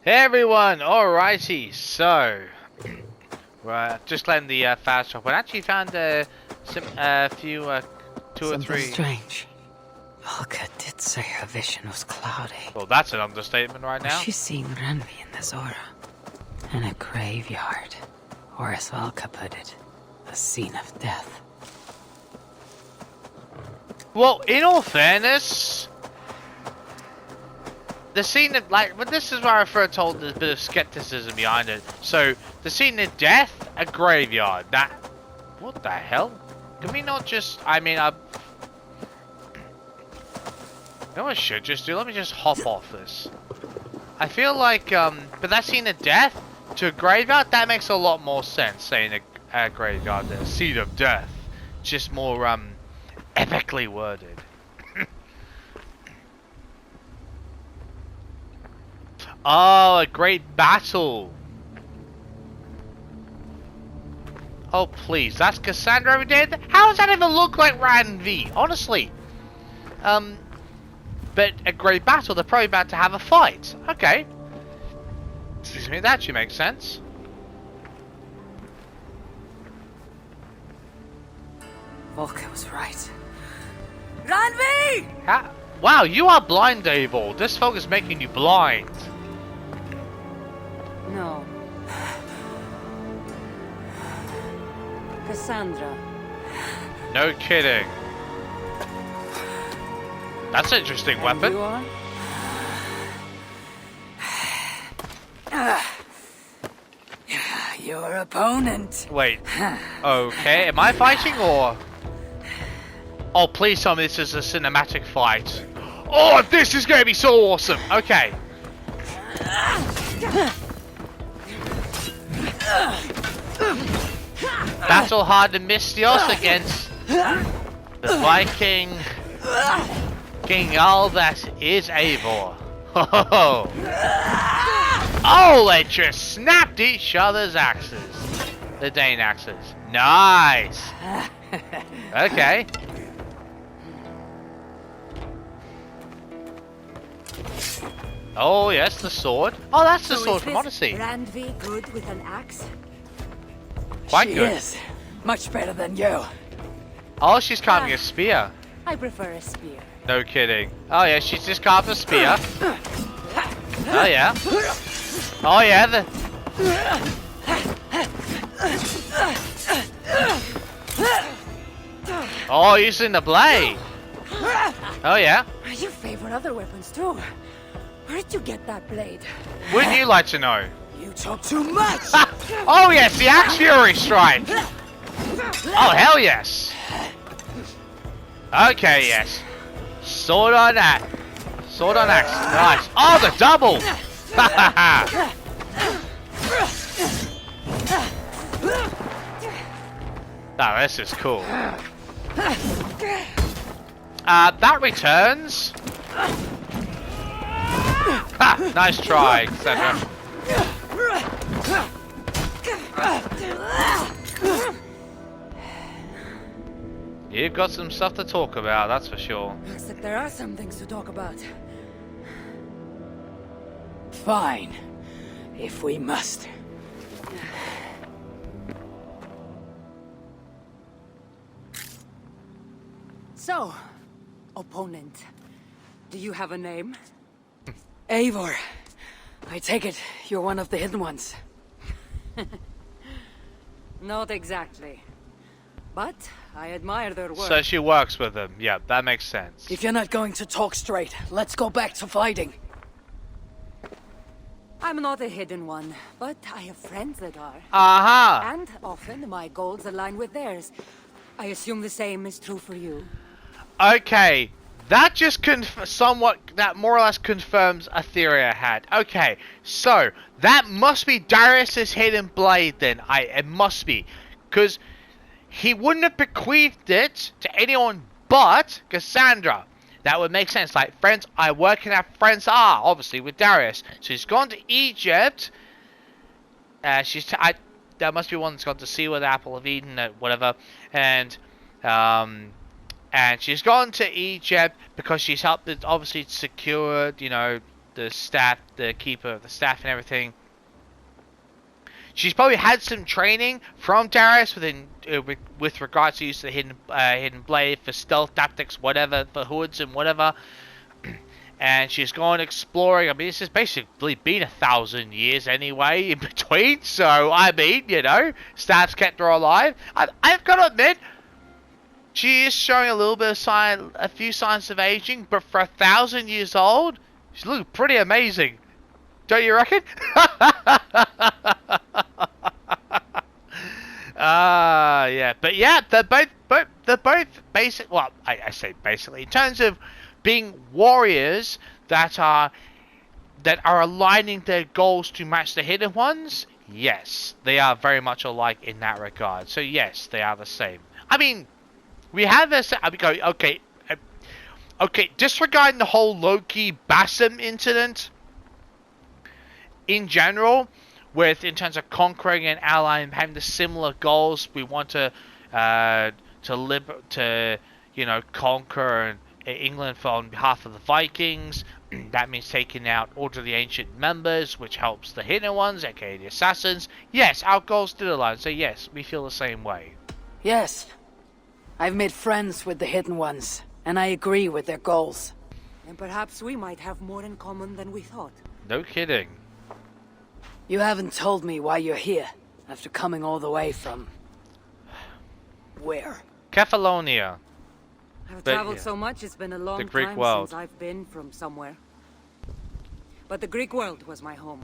Hey everyone, alrighty, so we're just letting the fast drop. I actually found a few, two or Something three. strange. Valka did say her vision was cloudy. Well, that's an understatement right now. She's seen Ranvi in this aura. In a graveyard. Or as Valka put it, a scene of death. Well, in all fairness, the scene of, but this is where I first told there's a bit of skepticism behind it. So, the scene of death, a graveyard. That, what the hell? Can we not just, you know what I should just do? Let me just hop off this. I feel like, but that scene of death to a graveyard, that makes a lot more sense, saying a graveyard than a scene of death. Just more, epically worded. Oh, a great battle. Oh, please. That's Cassandra over there? How does that even look like Ranvi? Honestly. But a great battle. They're probably about to have a fight. Okay. Excuse me. That actually makes sense. Valka was right. Ranvi! Wow, you are blind, Eivor. This fog is making you blind. No. Cassandra. No kidding. That's an interesting weapon. You are? Your opponent. Wait. Okay, am I fighting or? Oh, please tell me this is a cinematic fight. Oh, this is going to be so awesome. Okay. Battle hard and Mystios against the Viking King all that is Eivor. Oh, oh, they just snapped each other's axes. The Dane axes. Nice. Okay. Oh yes, the sword. Oh, that's the sword from Odyssey. Ranvi good with an axe? Quite She good. is. Much better than you. Oh, she's carving a spear. I prefer a spear. No kidding. Oh yeah, she's just carved a spear. Oh yeah. Oh yeah, Oh, using the blade. Oh yeah. You favor other weapons too. Where did you get that blade? Wouldn't you like to know? You talk too much! Oh yes, the Axe Fury Strike. Oh hell yes. Okay, yes. Sword on that. Sword on axe. Nice. Oh, the double. Oh, this is cool. That returns. Ha! Nice try, Cassandra. You've got some stuff to talk about, that's for sure. Looks like there are some things to talk about. Fine. If we must. So, opponent, do you have a name? Eivor. I take it you're one of the hidden ones. Not exactly. But I admire their work. So she works with them. Yeah, that makes sense. If you're not going to talk straight, let's go back to fighting. I'm not a hidden one, but I have friends that are. Uh-huh. And often my goals align with theirs. I assume the same is true for you. Okay. That just that more or less confirms a theory I had. Okay, so that must be Darius's hidden blade then. It must be. Because he wouldn't have bequeathed it to anyone but Cassandra. That would make sense. Like, friends I work in, our friends are, obviously, with Darius. So she's gone to Egypt. There must be one that's gone to see with Apple of Eden, whatever. And she's gone to Egypt because she's helped, obviously, secured, you know, staff, the keeper of the staff and everything. She's probably had some training from Darius with regards to use of the hidden blade for stealth tactics, whatever, for hoods and whatever. And she's gone exploring. I mean, this has basically been 1,000 years anyway in between. So I mean, you know, staff's kept her alive. I've got to admit, she is showing a little bit of a few signs of aging, but for 1,000 years old, she's looking pretty amazing. Don't you reckon? Yeah, but yeah, they're both basic. Well, I say basically in terms of being warriors that are aligning their goals to match the hidden ones. Yes, they are very much alike in that regard. So yes, they are the same. I mean, we have this. Okay. Disregarding the whole Loki Bassam incident. In general, in terms of conquering an ally and having the similar goals, we want to conquer England on behalf of the Vikings. That means taking out Order of the Ancient members, which helps the hidden ones, aka the assassins. Yes, our goals did align, so yes, we feel the same way. Yes, I've made friends with the hidden ones, and I agree with their goals. And perhaps we might have more in common than we thought. No kidding. You haven't told me why you're here, after coming all the way from... where? Kefalonia. I've traveled so much, it's been a long time since I've been from somewhere. But the Greek world was my home.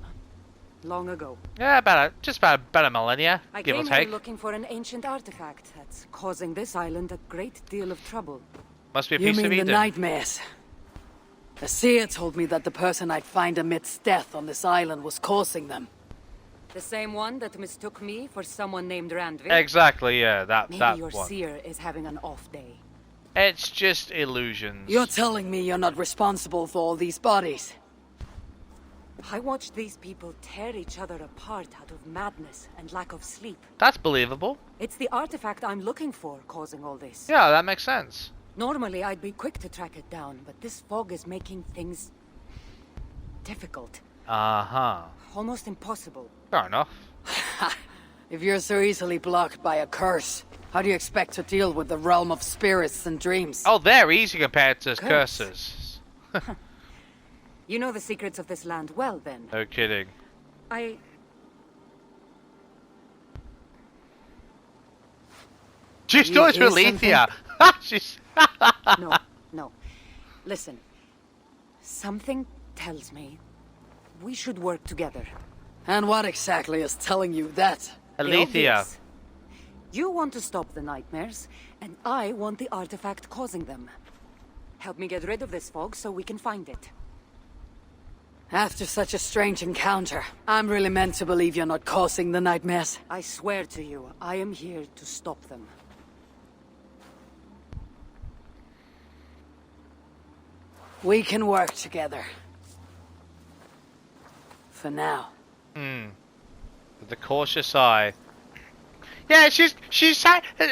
Long ago. Yeah, just about a millennia, give or take. I came here looking for an ancient artifact that's causing this island a great deal of trouble. Must be a piece of Eden. You mean the nightmares? The seer told me that the person I'd find amidst death on this island was causing them. The same one that mistook me for someone named Randvi? Exactly, yeah, that Maybe one. Your seer is having an off day. It's just illusions. You're telling me you're not responsible for all these bodies? I watched these people tear each other apart out of madness and lack of sleep. That's believable. It's the artifact I'm looking for causing all this. Yeah, that makes sense. Normally I'd be quick to track it down, but this fog is making things... difficult. Uh-huh. Almost impossible. Fair enough. If you're so easily blocked by a curse, how do you expect to deal with the realm of spirits and dreams? Oh, they're easy compared to curses. You know the secrets of this land well, then. No kidding. She's doing it to Alethea. She's... No. Listen. Something tells me we should work together. And what exactly is telling you that? Alethea. You want to stop the nightmares, and I want the artifact causing them. Help me get rid of this fog so we can find it. After such a strange encounter, I'm really meant to believe you're not causing the nightmares. I swear to you, I am here to stop them. We can work together. For now. With a cautious eye. Yeah,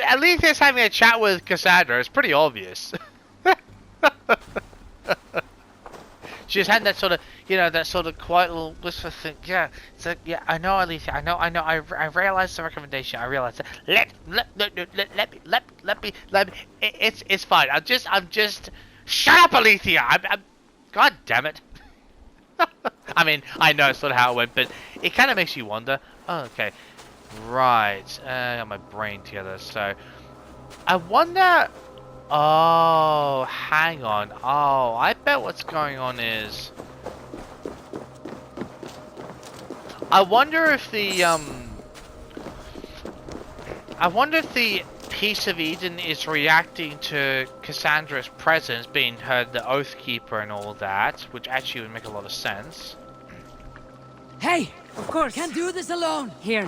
Alethea's having a chat with Cassandra. It's pretty obvious. She's had that sort of quiet little whisper thing. Yeah, it's like, yeah, I know, Alethea. I know. I realized the recommendation. I realized that. Let me. It's fine. I'm just. Shut up, Alethea. God damn it. I mean, I know sort of how it went, but it kind of makes you wonder. Oh, okay. Right. I got my brain together, so... I wonder... Oh, hang on. Oh, I bet what's going on is... I wonder if the piece of Eden is reacting to Cassandra's presence, being her the Oathkeeper and all that, which actually would make a lot of sense. Hey! Of course! Can't do this alone! Here.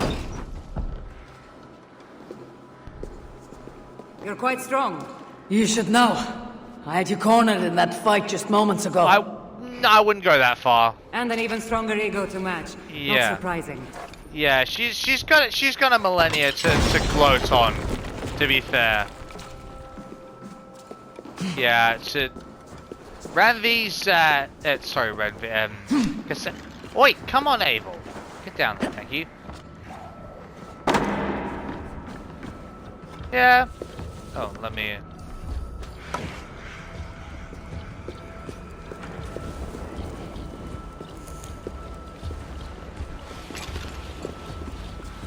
You're quite strong. You should know. I had you cornered in that fight just moments ago. I wouldn't go that far. And an even stronger ego to match. Yeah. Not surprising. Yeah, she's got a millennia to gloat on. To be fair. Yeah, Ranvi's, sorry, Ranvi, Oi, come on, Eivor. Get down there, thank you. Yeah. Oh, let me...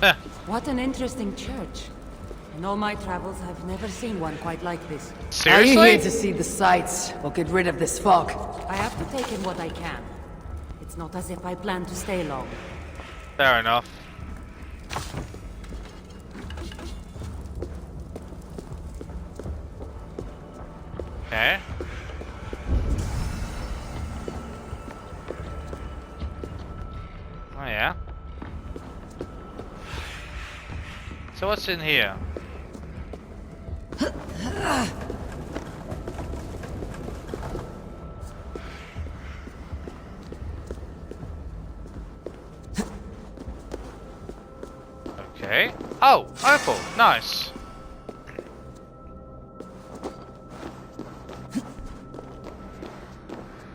Huh. What an interesting church. In all my travels, I've never seen one quite like this. Seriously? Are you here to see the sights or get rid of this fog? I have to take in what I can. It's not as if I plan to stay long. Fair enough. Okay. Oh yeah. So what's in here? Okay. Oh, opal. Nice.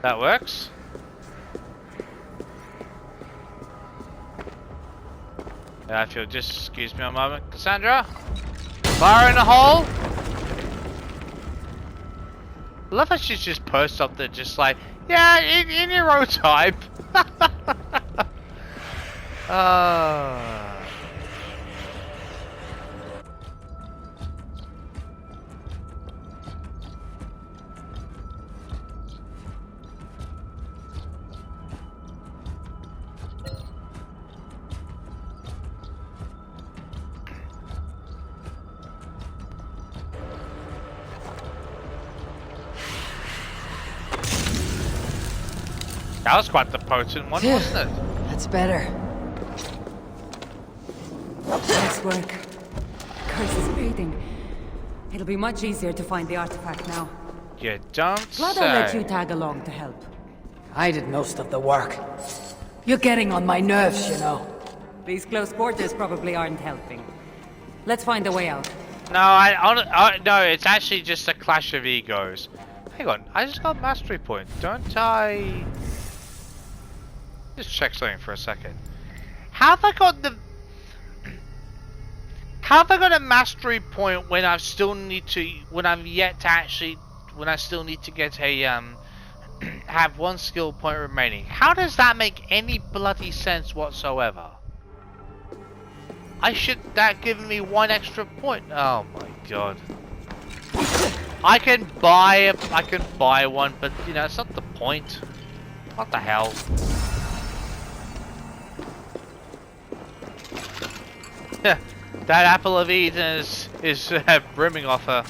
That works. If you'll just excuse me a moment, Cassandra. Fire in the hole. I love how she's just posted up there, just like, yeah, in your own time. That was quite the potent one, wasn't it? That's better. Nice work. Curse is fading. It'll be much easier to find the artifact now. You don't Glad say. I let you tag along to help. I did most of the work. You're getting on my nerves, you know. These close quarters probably aren't helping. Let's find a way out. No, no, it's actually just a clash of egos. Hang on, I just got mastery point, don't I? Just check something for a second. How have I got the? How have I got a mastery point when I still need to? When I'm yet to actually? When I still need to get a have one skill point remaining. How does that make any bloody sense whatsoever? I should that give me one extra point. Oh my god. I can buy one, but you know it's not the point. What the hell? That apple of Eden is brimming off her.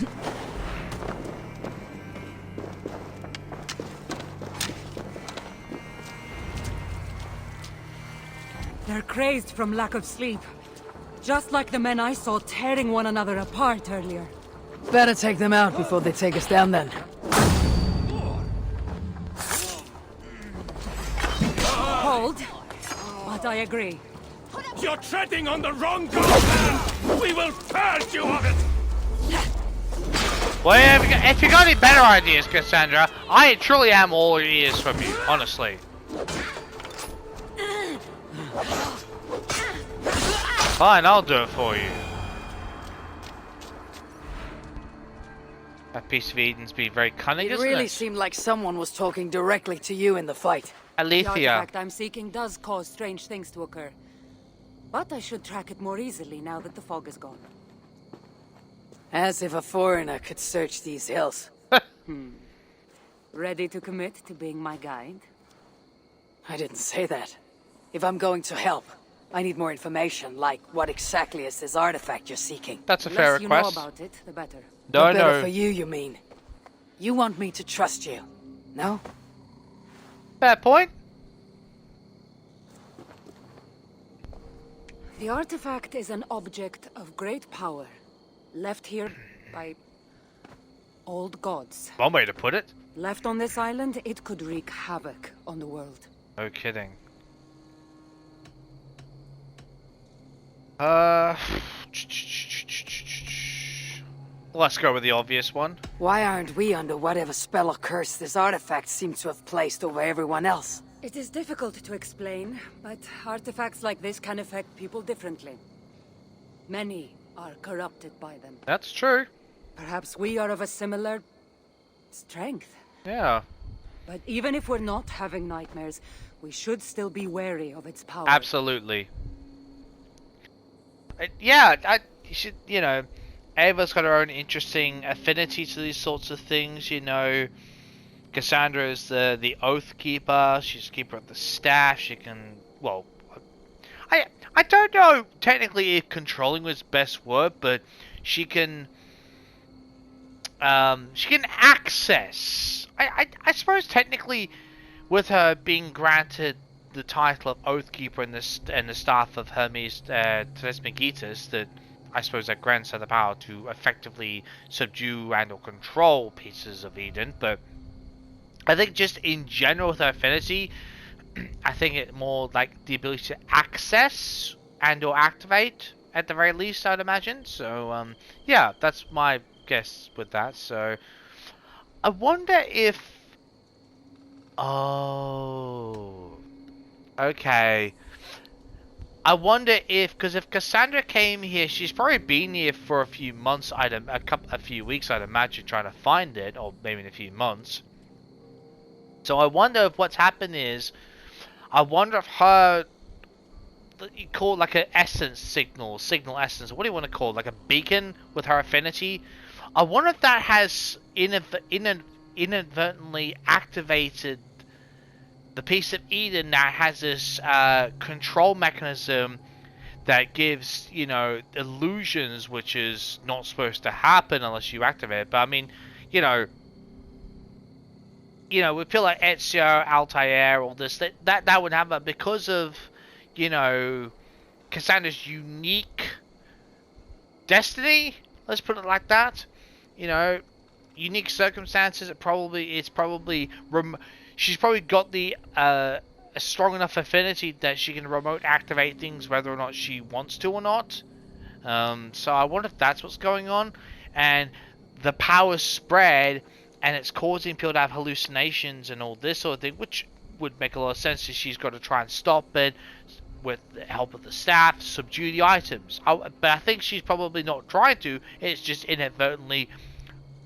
They're crazed from lack of sleep. Just like the men I saw tearing one another apart earlier. Better take them out before they take us down then. Cold, but I agree. You're treading on the wrong man! We will purge you of it! Well, if you got any better ideas, Cassandra, I truly am all ears from you, honestly. Fine, I'll do it for you. That piece of Eden's been very cunning, It isn't really it? seemed like someone was talking directly to you in the fight. The Alethea. artifact I'm seeking does cause strange things to occur. But I should track it more easily now that the fog is gone. As if a foreigner could search these hills. Ready to commit to being my guide? I didn't say that. If I'm going to help, I need more information, like what exactly is this artifact you're seeking? That's a The fair less you know request. about it, the better. No, The better for no. you mean? You want me to trust you, no? Fair point. The artifact is an object of great power, left here by old gods. One way to put it. Left on this island, it could wreak havoc on the world. No kidding. Let's go with the obvious one. Why aren't we under whatever spell or curse this artifact seems to have placed over everyone else? It is difficult to explain, but artifacts like this can affect people differently. Many are corrupted by them. That's true. Perhaps we are of a similar strength. Yeah. But even if we're not having nightmares, we should still be wary of its power. Absolutely. Yeah, you should, you know, Eivor's got her own interesting affinity to these sorts of things, you know. Cassandra is the Oath Keeper, she's Keeper of the Staff, she can, well, I don't know technically if controlling was the best word, but she can access, I suppose technically with her being granted the title of Oath Keeper and the staff of Hermes Trismegistus, that I suppose that grants her the power to effectively subdue and or control pieces of Eden. But I think just in general with her affinity, I think it more like the ability to access and or activate at the very least, I'd imagine. So yeah, that's my guess with that. So I wonder if okay. I wonder if, because if Cassandra came here, she's probably been here for a few months, a few weeks, I'd imagine, trying to find it, or maybe in a few months. So I wonder if what's happened is, I wonder if her, you call it like an essence signal essence, what do you want to call it, like a beacon with her affinity? I wonder if that has inadvertently activated the piece of Eden that has this control mechanism that gives, you know, illusions, which is not supposed to happen unless you activate it. But I mean, you know, we feel like Ezio, Altair, all this, that would happen because of, you know, Cassandra's unique destiny. Let's put it like that. You know, unique circumstances. She's probably got the a strong enough affinity that she can remote activate things whether or not she wants to or not. So I wonder if that's what's going on, and the power spread, and it's causing people to have hallucinations and all this sort of thing, which would make a lot of sense. So she's got to try and stop it with the help of the staff, subdue the items. But I think she's probably not trying to. It's just inadvertently,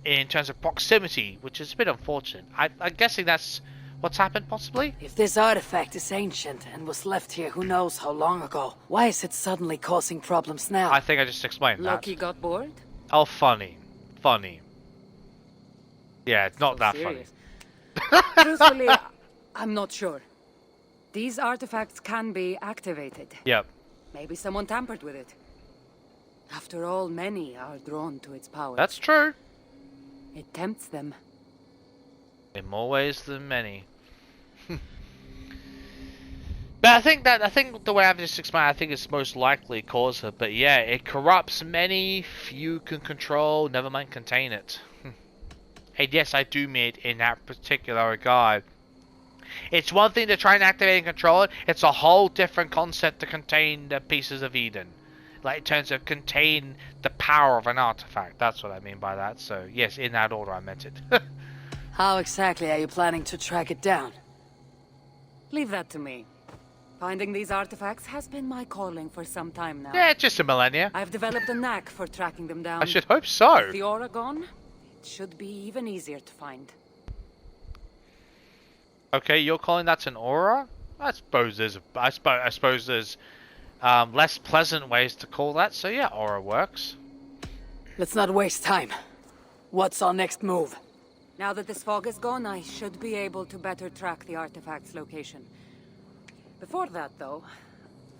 in terms of proximity, which is a bit unfortunate. I'm guessing that's what's happened, possibly? If this artifact is ancient and was left here who knows how long ago, why is it suddenly causing problems now? I think I just explained that. Loki got bored? Oh, funny. Yeah, it's not that serious. funny. Truthfully, I'm not sure. These artifacts can be activated. Yep. Maybe someone tampered with it. After all, many are drawn to its power. That's true. It tempts them. In more ways than many. But I think the way I've just explained, I think it's most likely cause her. But yeah, it corrupts many, few can control, never mind contain it. And yes, I do mean it in that particular regard. It's one thing to try and activate and control it. It's a whole different concept to contain the pieces of Eden. Like in terms of contain the power of an artifact. That's what I mean by that. So yes, in that order I meant it. How exactly are you planning to track it down? Leave that to me. Finding these artifacts has been my calling for some time now. Yeah, just a millennia. I've developed a knack for tracking them down. I should hope so. With the aura gone, it should be even easier to find. Okay, you're calling that an aura? I suppose there's less pleasant ways to call that. So yeah, aura works. Let's not waste time. What's our next move? Now that this fog is gone, I should be able to better track the artifact's location. Before that, though,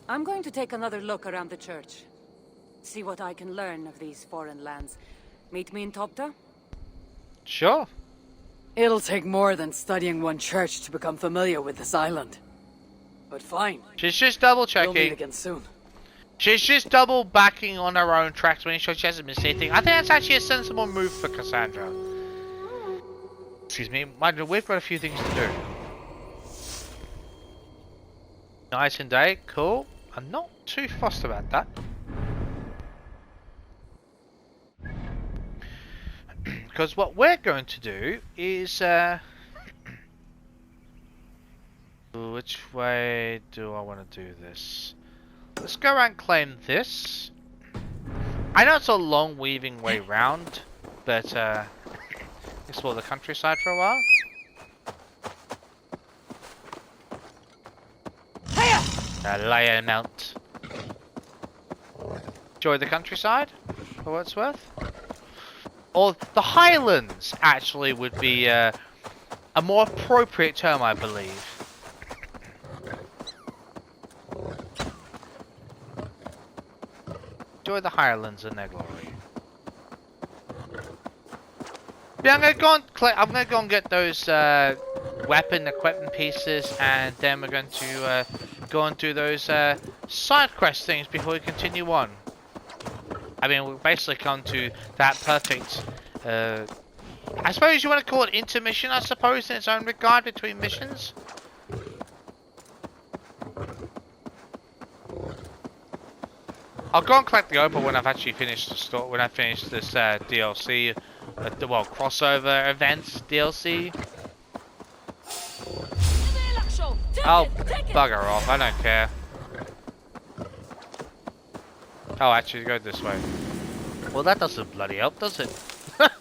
I'm going to take another look around the church. See what I can learn of these foreign lands. Meet me in Topta? Sure. It'll take more than studying one church to become familiar with this island. But fine. She's just double We'll meet checking. again soon. She's just double backing on her own tracks when she hasn't missed anything. I think that's actually a sensible move for Cassandra. Excuse me, mind you, we've got a few things to do. Nice and day, cool. I'm not too fussed about that. because what we're going to do is which way do I want to do this? Let's go around and claim this. I know it's a long weaving way round, but explore the countryside for a while. Lion mount. Enjoy the countryside, for what it's worth. Or the Highlands, actually, would be a more appropriate term, I believe. Enjoy the Highlands and their glory. Yeah, I'm gonna go and get those weapon equipment pieces, and then we're going to go and do those side quest things before we continue on. I mean, we'll basically come to that perfect, I suppose you want to call it intermission, I suppose, in its own regard between missions. I'll go and collect the opal when I've actually finished the store, when I finish this DLC, well, crossover events DLC. Oh, bugger off, I don't care. Oh, actually, go this way. Well, that doesn't bloody help, does it? The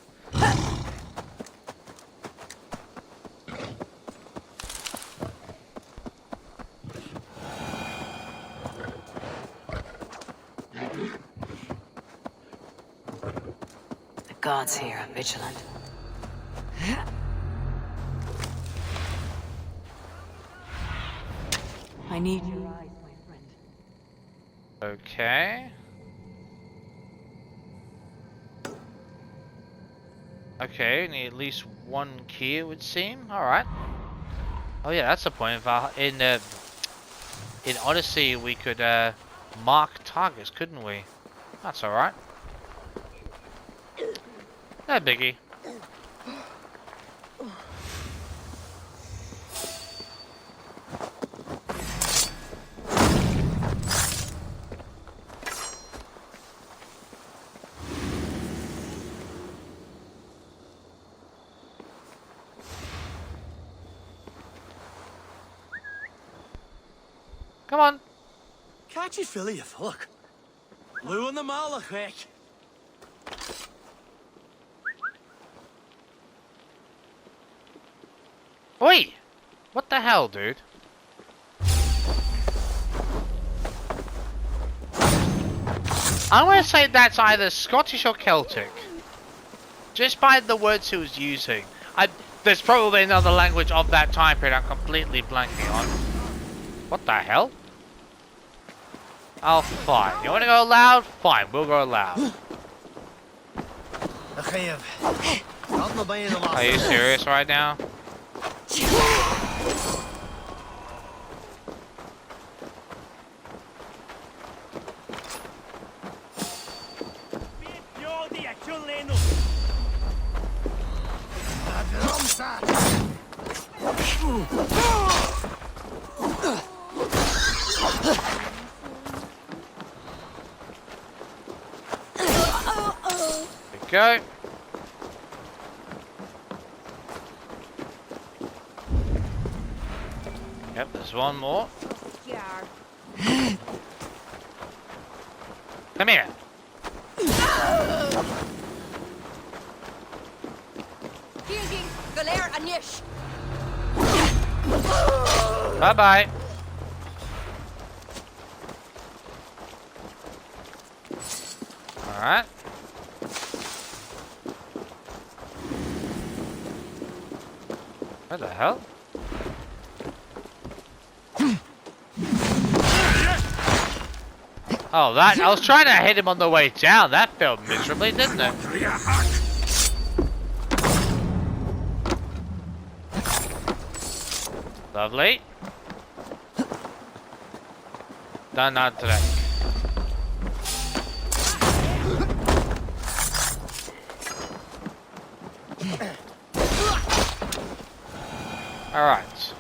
gods here are vigilant. I need your eyes, my friend. Okay. Okay, need at least one key, it would seem. Alright. Oh yeah, that's the point. In Odyssey, we could mark targets, couldn't we? That's alright. No biggie. Come on. Catch you, Philly, you fuck. Blue on the Malachek. Oi! What the hell, dude? I'm gonna say that's either Scottish or Celtic. Just by the words he was using. There's probably another language of that time period I'm completely blanking on. What the hell? Oh, fine. You wanna go loud? Fine, we'll go loud. Are you serious right now? Go. Yep, there's one more. Come here. Bye bye. All right. What the hell? Oh, that, I was trying to hit him on the way down. That failed miserably, didn't it? Lovely. Done not today. All right.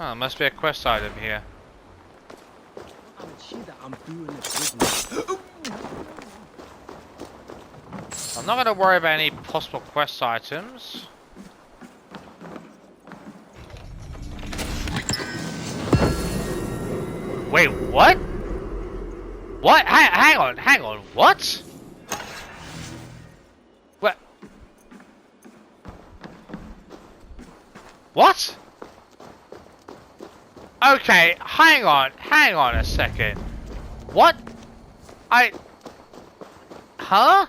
Oh, must be a quest item here. I'm not gonna worry about any possible quest items. Wait, what? What? Hang on, what? What? What? Okay, hang on a second. What? Huh?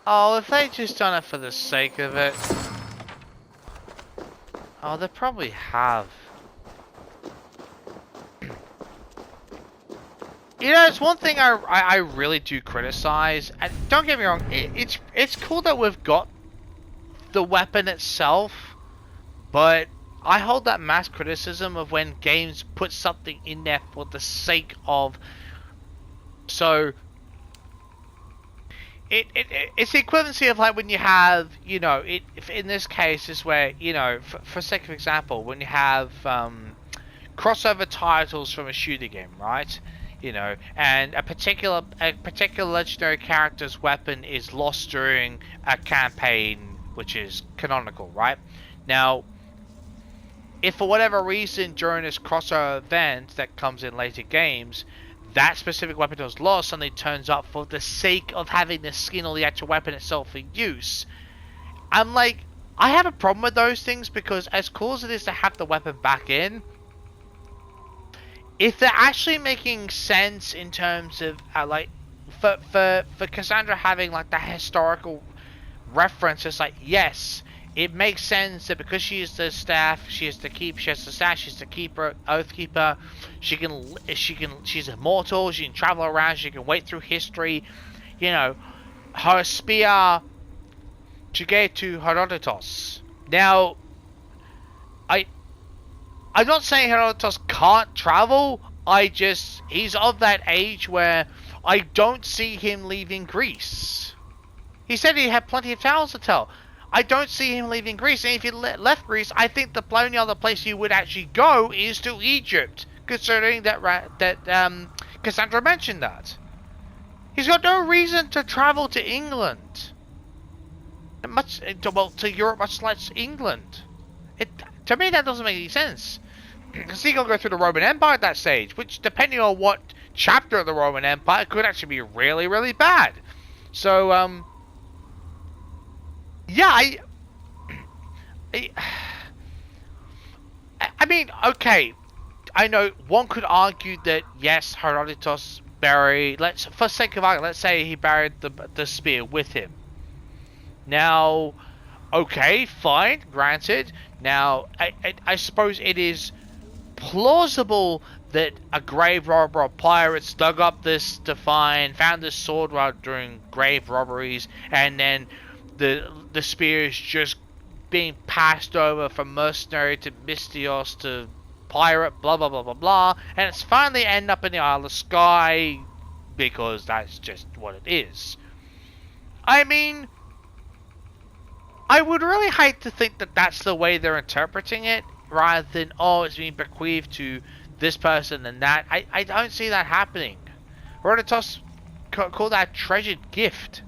Oh, if they just done it for the sake of it. Oh, they probably have. You know, it's one thing I really do criticize, and don't get me wrong, it's cool that we've got the weapon itself, but I hold that mass criticism of when games put something in there for the sake of. So it's the equivalency of like when you have, you know, if in this case is where, you know, for sake of example, when you have crossover titles from a shooting game, right? You know, and a particular legendary character's weapon is lost during a campaign which is canonical, right? Now, if for whatever reason during this crossover event that comes in later games, that specific weapon was lost and it turns up for the sake of having the skin or the actual weapon itself for use, I'm like, I have a problem with those things, because as cool as it is to have the weapon back in, if they're actually making sense in terms of like for Cassandra having like that historical reference, it's like, yes, it makes sense that because she is the staff, she has the staff, she's the keeper, oath keeper, she's immortal, she can travel around, she can wait through history, you know, her spear to get to Herodotus. Now, I'm not saying Herodotus can't travel, he's of that age where I don't see him leaving Greece. He said he had plenty of tales to tell. I don't see him leaving Greece, and if he left Greece, I think the only other place he would actually go is to Egypt, considering that Cassandra mentioned that. He's got no reason to travel to England. To Europe, much less England. To me, that doesn't make any sense. Because he's going to go through the Roman Empire at that stage, which, depending on what chapter of the Roman Empire, could actually be really, really bad. So, yeah, I mean, okay, I know one could argue that, yes, Herodotus buried, for sake of argument, let's say he buried the spear with him. Now, okay, fine, granted. Now, I suppose it is plausible that a grave robber or pirates dug up this to found this sword while during grave robberies, and then the spear is just being passed over from mercenary to Mystios to pirate, blah blah blah blah blah, and it's finally end up in the Isle of Skye because that's just what it is. I mean, I would really hate to think that that's the way they're interpreting it, rather than, oh, it's being bequeathed to this person and that. I don't see that happening. Herodotus called that a treasured gift.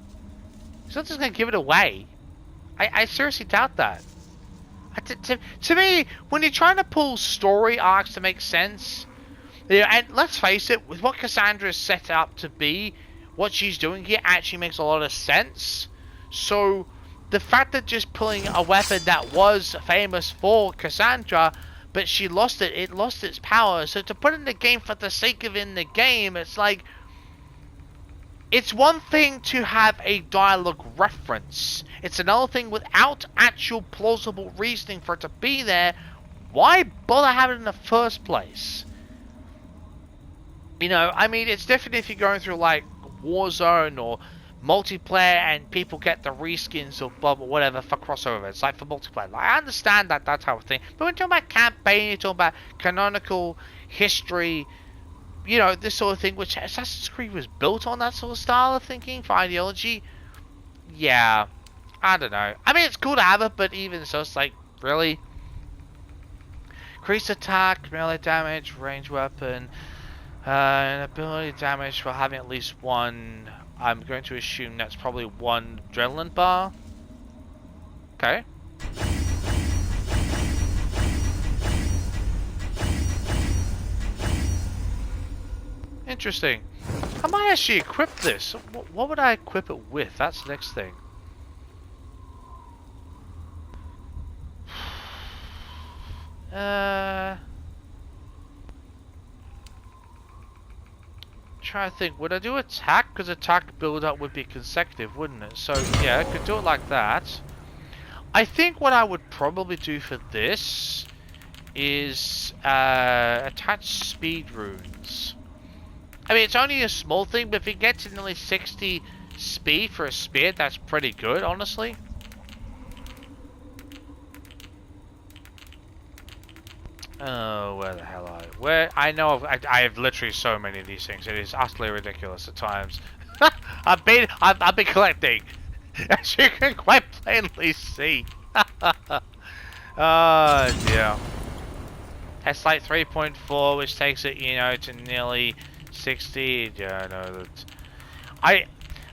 He's not just going to give it away. I seriously doubt that. To me, when you're trying to pull story arcs to make sense, you know, and let's face it, with what Cassandra is set up to be, what she's doing here actually makes a lot of sense. So, the fact that just pulling a weapon that was famous for Cassandra, but she lost it lost its power. So to put it in the game for the sake of in the game, it's like, it's one thing to have a dialogue reference. It's another thing without actual plausible reasoning for it to be there. Why bother having it in the first place? You know, I mean, it's different if you're going through like Warzone or multiplayer and people get the reskins or blah blah whatever for crossover. It's like for multiplayer. Like, I understand that type of thing, but when you're talking about campaign, you're talking about canonical history, you know, this sort of thing, which Assassin's Creed was built on, that sort of style of thinking for ideology. Yeah, I don't know. I mean, it's cool to have it, but even so, it's like, really? Increased attack, melee damage, range weapon, and ability damage for having at least one. I'm going to assume that's probably one adrenaline bar. Okay. Interesting. I might actually equip this. What would I equip it with? That's the next thing. Trying to think. Would I do attack? Because attack build up would be consecutive, wouldn't it? So yeah, I could do it like that. I think what I would probably do for this is attach speed runes. I mean, it's only a small thing, but if it gets to nearly 60 speed for a spear, that's pretty good, honestly. Oh, where the hell are I? Where? I know I have literally so many of these things. It is utterly ridiculous at times. I've been collecting, as you can quite plainly see. Oh dear. That's like 3.4, which takes it, you know, to nearly 60. Yeah, no, that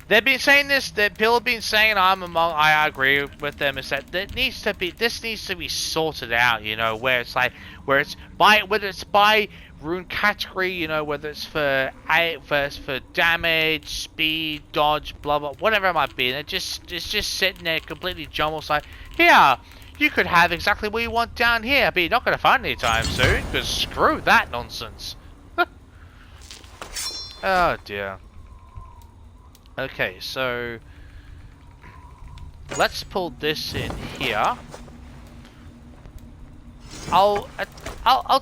they've been saying this. That people have been saying, I agree with them. Is that this needs to be sorted out. You know, where it's like whether it's by rune category. You know, whether it's for damage, speed, dodge, blah blah, whatever it might be. And it's just sitting there completely jumbled. It's like, yeah, you could have exactly what you want down here, but you're not going to find it anytime soon. Because screw that nonsense. Oh dear. Okay, so let's pull this in here. I'll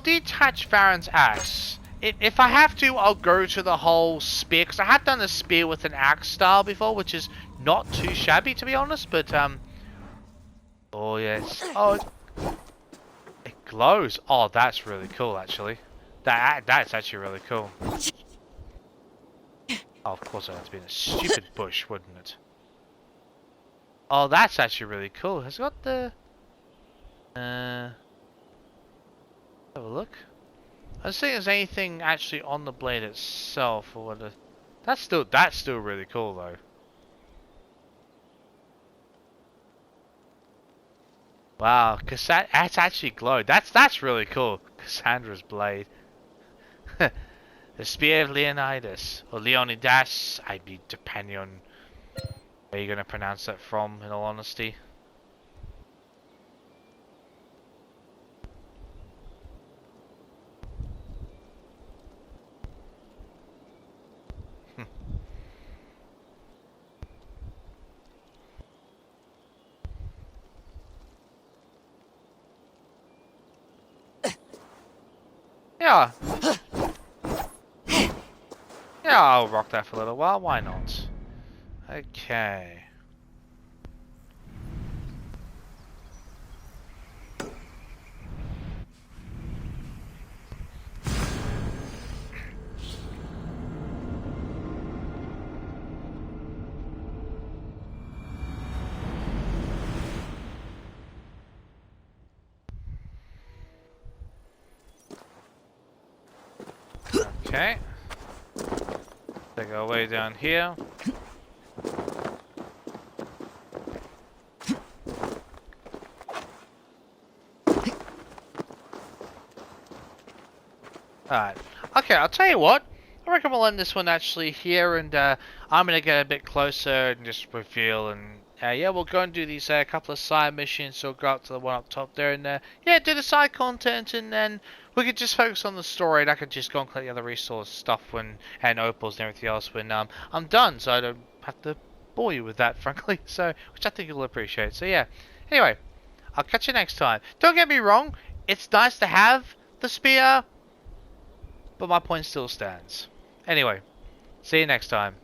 detach Farron's axe. If I have to, I'll go to the whole spear, because I have done the spear with an axe style before, which is not too shabby, to be honest. But oh yes, oh, it glows. Oh, that's really cool, actually. That's actually really cool. Oh, of course it had to be in a stupid bush, wouldn't it? Oh, that's actually really cool. Has it got the... have a look. I was thinking there's anything actually on the blade itself, or whether... That's still really cool, though. Wow, that's actually glowed. That's really cool. Cassandra's blade. The Spear of Leonidas, or Leonidas, I'd be depending on where you're going to pronounce that from, in all honesty. Yeah. Yeah, I'll rock that for a little while, why not? Okay. Okay. Take our way down here. Alright. Okay, I'll tell you what. I reckon we'll end this one actually here, and I'm going to get a bit closer and just reveal, and yeah, we'll go and do these couple of side missions, so we'll go up to the one up top there, and yeah, do the side content, and then we could just focus on the story, and I could just go and collect the other resource stuff and opals and everything else when I'm done, so I don't have to bore you with that, frankly, so, which I think you'll appreciate. So yeah, anyway, I'll catch you next time. Don't get me wrong, it's nice to have the spear, but my point still stands. Anyway, see you next time.